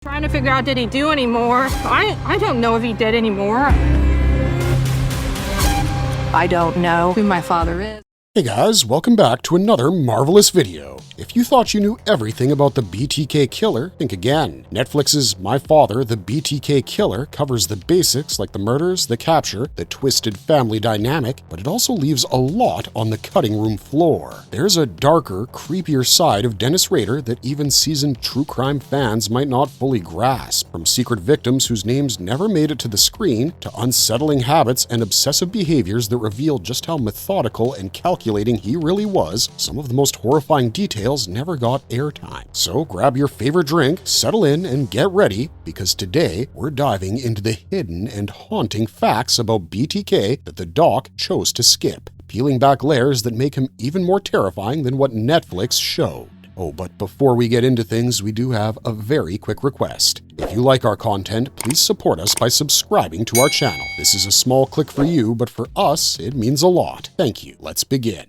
Trying to figure out, did he do any more? I don't know if he did anymore. I don't know who my father is. Hey guys, welcome back to another marvelous video. If you thought you knew everything about the BTK Killer, think again. Netflix's My Father, the BTK Killer covers the basics like the murders, the capture, the twisted family dynamic, but it also leaves a lot on the cutting room floor. There's a darker, creepier side of Dennis Rader that even seasoned true crime fans might not fully grasp. From secret victims whose names never made it to the screen, to unsettling habits and obsessive behaviors that reveal just how methodical and calculating he really was, some of the most horrifying details never got airtime. So grab your favorite drink, settle in, and get ready, because today we're diving into the hidden and haunting facts about BTK that the doc chose to skip, peeling back layers that make him even more terrifying than what Netflix showed. Oh, but before we get into things, we do have a very quick request. If you like our content, please support us by subscribing to our channel. This is a small click for you, but for us, it means a lot. Thank you. Let's begin.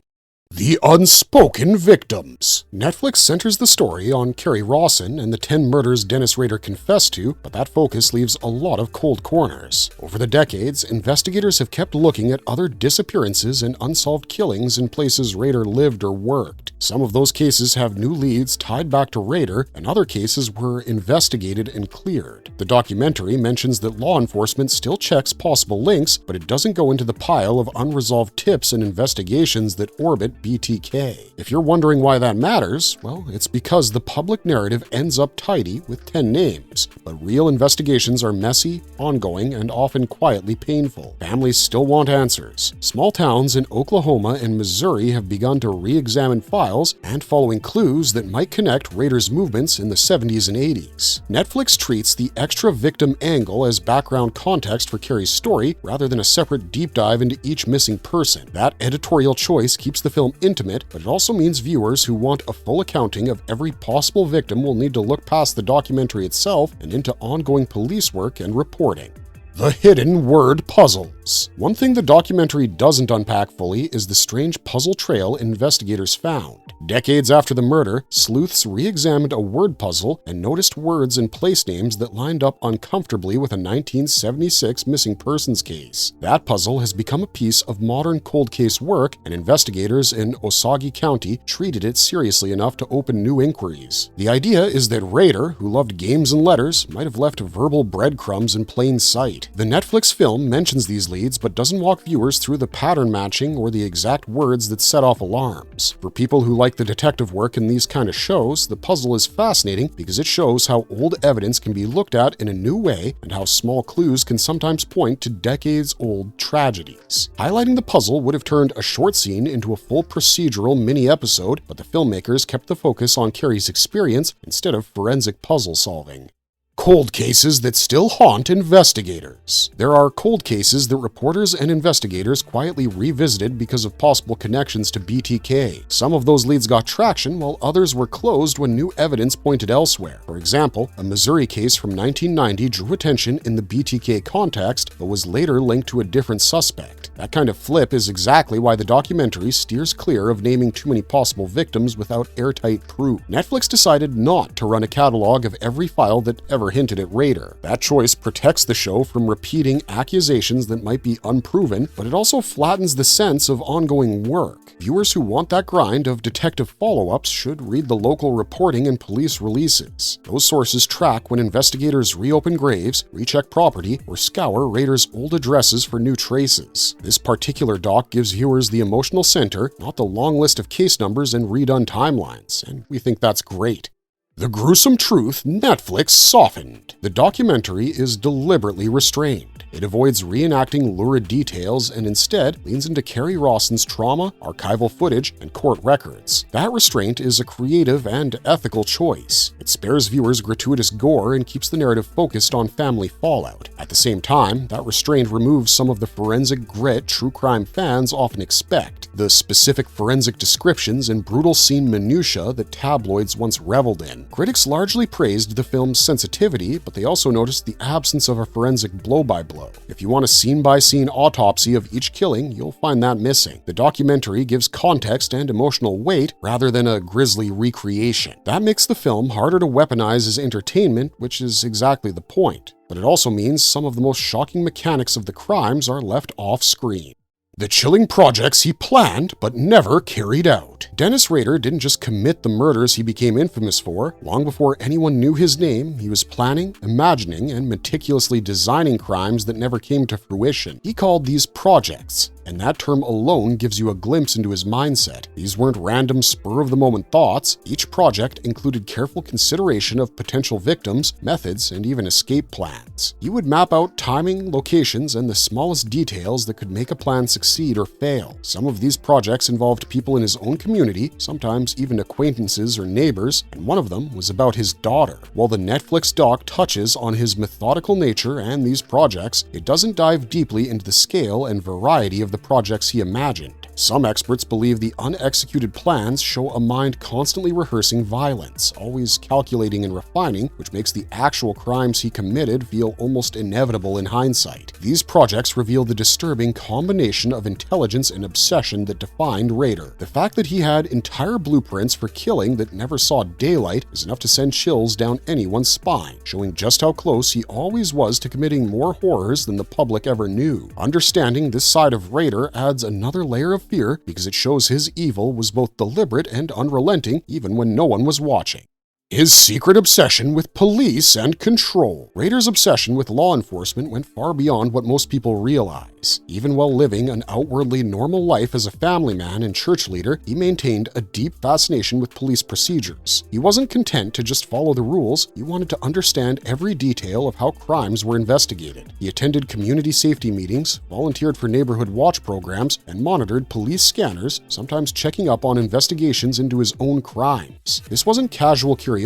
The Unspoken Victims. Netflix centers the story on Kerry Rawson and the 10 murders Dennis Rader confessed to, but that focus leaves a lot of cold corners. Over the decades, investigators have kept looking at other disappearances and unsolved killings in places Rader lived or worked. Some of those cases have new leads tied back to Rader, and other cases were investigated and cleared. The documentary mentions that law enforcement still checks possible links, but it doesn't go into the pile of unresolved tips and investigations that orbit BTK. If you're wondering why that matters, well, it's because the public narrative ends up tidy with 10 names, but real investigations are messy, ongoing, and often quietly painful. Families still want answers. Small towns in Oklahoma and Missouri have begun to re-examine files and following clues that might connect Rader's movements in the 70s and 80s. Netflix treats the extra victim angle as background context for Kerry's story rather than a separate deep dive into each missing person. That editorial choice keeps the film intimate, but it also means viewers who want a full accounting of every possible victim will need to look past the documentary itself and into ongoing police work and reporting. The hidden word puzzles. One thing the documentary doesn't unpack fully is the strange puzzle trail investigators found. Decades after the murder, sleuths re-examined a word puzzle and noticed words and place names that lined up uncomfortably with a 1976 missing persons case. That puzzle has become a piece of modern cold case work, and investigators in Osage County treated it seriously enough to open new inquiries. The idea is that Rader, who loved games and letters, might have left verbal breadcrumbs in plain sight. The Netflix film mentions these leads but doesn't walk viewers through the pattern matching or the exact words that set off alarms. For people who like the detective work in these kind of shows, the puzzle is fascinating because it shows how old evidence can be looked at in a new way and how small clues can sometimes point to decades-old tragedies. Highlighting the puzzle would have turned a short scene into a full procedural mini-episode, but the filmmakers kept the focus on Kerry's experience instead of forensic puzzle solving. Cold cases that still haunt investigators. There are cold cases that reporters and investigators quietly revisited because of possible connections to BTK. Some of those leads got traction, while others were closed when new evidence pointed elsewhere. For example, a Missouri case from 1990 drew attention in the BTK context, but was later linked to a different suspect. That kind of flip is exactly why the documentary steers clear of naming too many possible victims without airtight proof. Netflix decided not to run a catalog of every file that ever hinted at Rader. That choice protects the show from repeating accusations that might be unproven, but it also flattens the sense of ongoing work. Viewers who want that grind of detective follow-ups should read the local reporting and police releases. Those sources track when investigators reopen graves, recheck property, or scour Rader's old addresses for new traces. This particular doc gives viewers the emotional center, not the long list of case numbers and redone timelines, and we think that's great. The gruesome truth Netflix softened. The documentary is deliberately restrained. It avoids reenacting lurid details and instead leans into Kerry Rawson's trauma, archival footage, and court records. That restraint is a creative and ethical choice. It spares viewers gratuitous gore and keeps the narrative focused on family fallout. At the same time, that restraint removes some of the forensic grit true crime fans often expect, the specific forensic descriptions and brutal scene minutiae that tabloids once reveled in. vision. Critics largely praised the film's sensitivity, but they also noticed the absence of a forensic blow-by-blow. If you want a scene-by-scene autopsy of each killing, you'll find that missing. The documentary gives context and emotional weight rather than a grisly recreation. That makes the film harder to weaponize as entertainment, which is exactly the point. But it also means some of the most shocking mechanics of the crimes are left off-screen. The chilling projects he planned but never carried out. Dennis Rader didn't just commit the murders he became infamous for. Long before anyone knew his name, he was planning, imagining, and meticulously designing crimes that never came to fruition. He called these projects, and that term alone gives you a glimpse into his mindset. These weren't random spur-of-the-moment thoughts. Each project included careful consideration of potential victims, methods, and even escape plans. He would map out timing, locations, and the smallest details that could make a plan succeed or fail. Some of these projects involved people in his own community, sometimes even acquaintances or neighbors, and one of them was about his daughter. While the Netflix doc touches on his methodical nature and these projects, it doesn't dive deeply into the scale and variety of the projects he imagined. Some experts believe the unexecuted plans show a mind constantly rehearsing violence, always calculating and refining, which makes the actual crimes he committed feel almost inevitable in hindsight. These projects reveal the disturbing combination of intelligence and obsession that defined Rader. The fact that he had entire blueprints for killing that never saw daylight is enough to send chills down anyone's spine, showing just how close he always was to committing more horrors than the public ever knew. Understanding this side of Rader adds another layer of fear because it shows his evil was both deliberate and unrelenting even when no one was watching. His secret obsession with police and control. Rader's obsession with law enforcement went far beyond what most people realize. Even while living an outwardly normal life as a family man and church leader, he maintained a deep fascination with police procedures. He wasn't content to just follow the rules, he wanted to understand every detail of how crimes were investigated. He attended community safety meetings, volunteered for neighborhood watch programs, and monitored police scanners, sometimes checking up on investigations into his own crimes. This wasn't casual curiosity,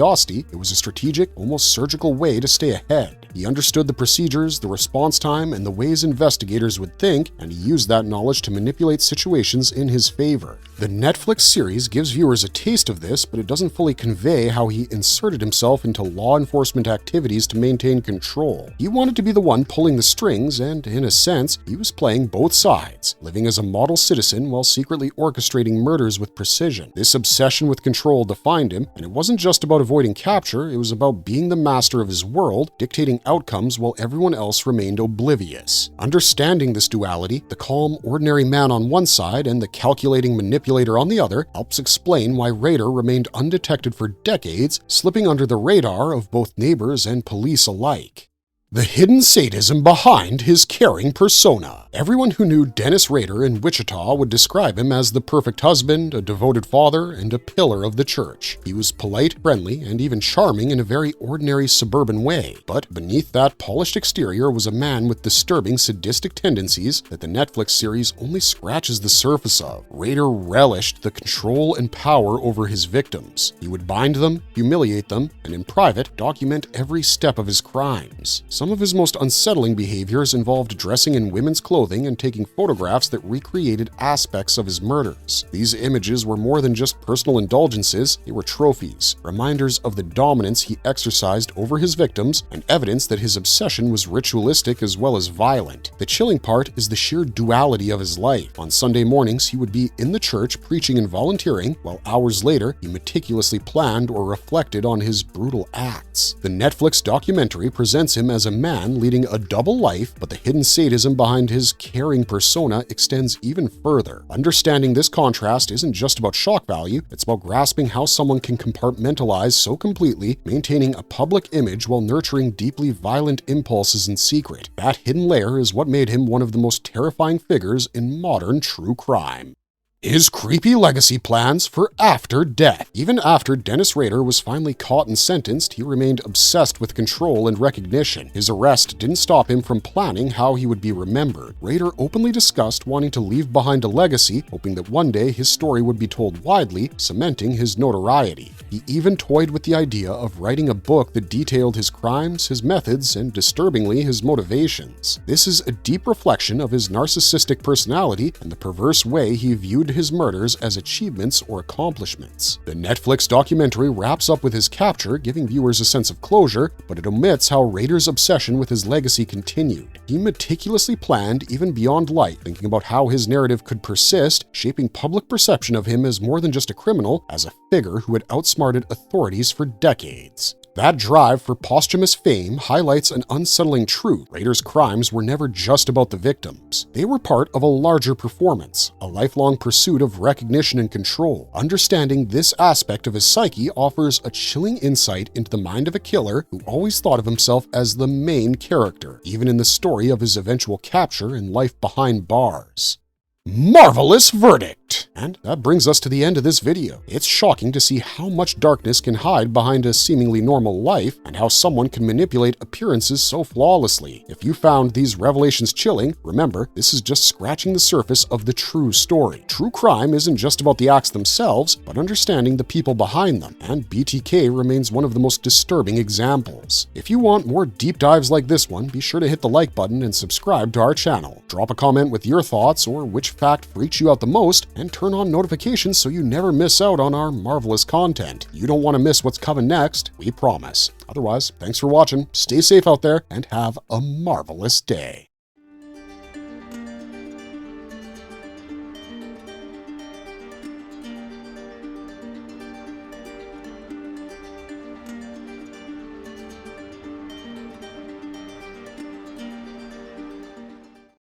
it was a strategic, almost surgical way to stay ahead. He understood the procedures, the response time, and the ways investigators would think, and he used that knowledge to manipulate situations in his favor. The Netflix series gives viewers a taste of this, but it doesn't fully convey how he inserted himself into law enforcement activities to maintain control. He wanted to be the one pulling the strings, and in a sense, he was playing both sides, living as a model citizen while secretly orchestrating murders with precision. This obsession with control defined him, and it wasn't just about avoiding capture, it was about being the master of his world, dictating outcomes while everyone else remained oblivious. Understanding this duality, the calm, ordinary man on one side and the calculating manipulator on the other, helps explain why Rader remained undetected for decades, slipping under the radar of both neighbors and police alike. The hidden sadism behind his caring persona. Everyone who knew Dennis Rader in Wichita would describe him as the perfect husband, a devoted father, and a pillar of the church. He was polite, friendly, and even charming in a very ordinary suburban way. But beneath that polished exterior was a man with disturbing sadistic tendencies that the Netflix series only scratches the surface of. Rader relished the control and power over his victims. He would bind them, humiliate them, and in private document every step of his crimes. Some of his most unsettling behaviors involved dressing in women's clothing and taking photographs that recreated aspects of his murders. These images were more than just personal indulgences, they were trophies, reminders of the dominance he exercised over his victims, and evidence that his obsession was ritualistic as well as violent. The chilling part is the sheer duality of his life. On Sunday mornings, he would be in the church preaching and volunteering, while hours later, he meticulously planned or reflected on his brutal acts. The Netflix documentary presents him as a man leading a double life, but the hidden sadism behind his caring persona extends even further. Understanding this contrast isn't just about shock value, it's about grasping how someone can compartmentalize so completely, maintaining a public image while nurturing deeply violent impulses in secret. That hidden layer is what made him one of the most terrifying figures in modern true crime. His creepy legacy plans for after death. Even after Dennis Rader was finally caught and sentenced, he remained obsessed with control and recognition. His arrest didn't stop him from planning how he would be remembered. Rader openly discussed wanting to leave behind a legacy, hoping that one day his story would be told widely, cementing his notoriety. He even toyed with the idea of writing a book that detailed his crimes, his methods, and disturbingly, his motivations. This is a deep reflection of his narcissistic personality and the perverse way he viewed his murders as achievements or accomplishments. The Netflix documentary wraps up with his capture, giving viewers a sense of closure, but it omits how Rader's obsession with his legacy continued. He meticulously planned even beyond light, thinking about how his narrative could persist, shaping public perception of him as more than just a criminal, as a figure who had outsmarted authorities for decades. That drive for posthumous fame highlights an unsettling truth. Rader's crimes were never just about the victims. They were part of a larger performance, a lifelong pursuit of recognition and control. Understanding this aspect of his psyche offers a chilling insight into the mind of a killer who always thought of himself as the main character, even in the story of his eventual capture and life behind bars. Marvelous verdict! And that brings us to the end of this video. It's shocking to see how much darkness can hide behind a seemingly normal life and how someone can manipulate appearances so flawlessly. If you found these revelations chilling, remember, this is just scratching the surface of the true story. True crime isn't just about the acts themselves, but understanding the people behind them, and BTK remains one of the most disturbing examples. If you want more deep dives like this one, be sure to hit the like button and subscribe to our channel. Drop a comment with your thoughts or which fact freaks you out the most, and turn on notifications so you never miss out on our marvelous content. You don't want to miss what's coming next, we promise. Otherwise, thanks for watching, stay safe out there, and have a marvelous day.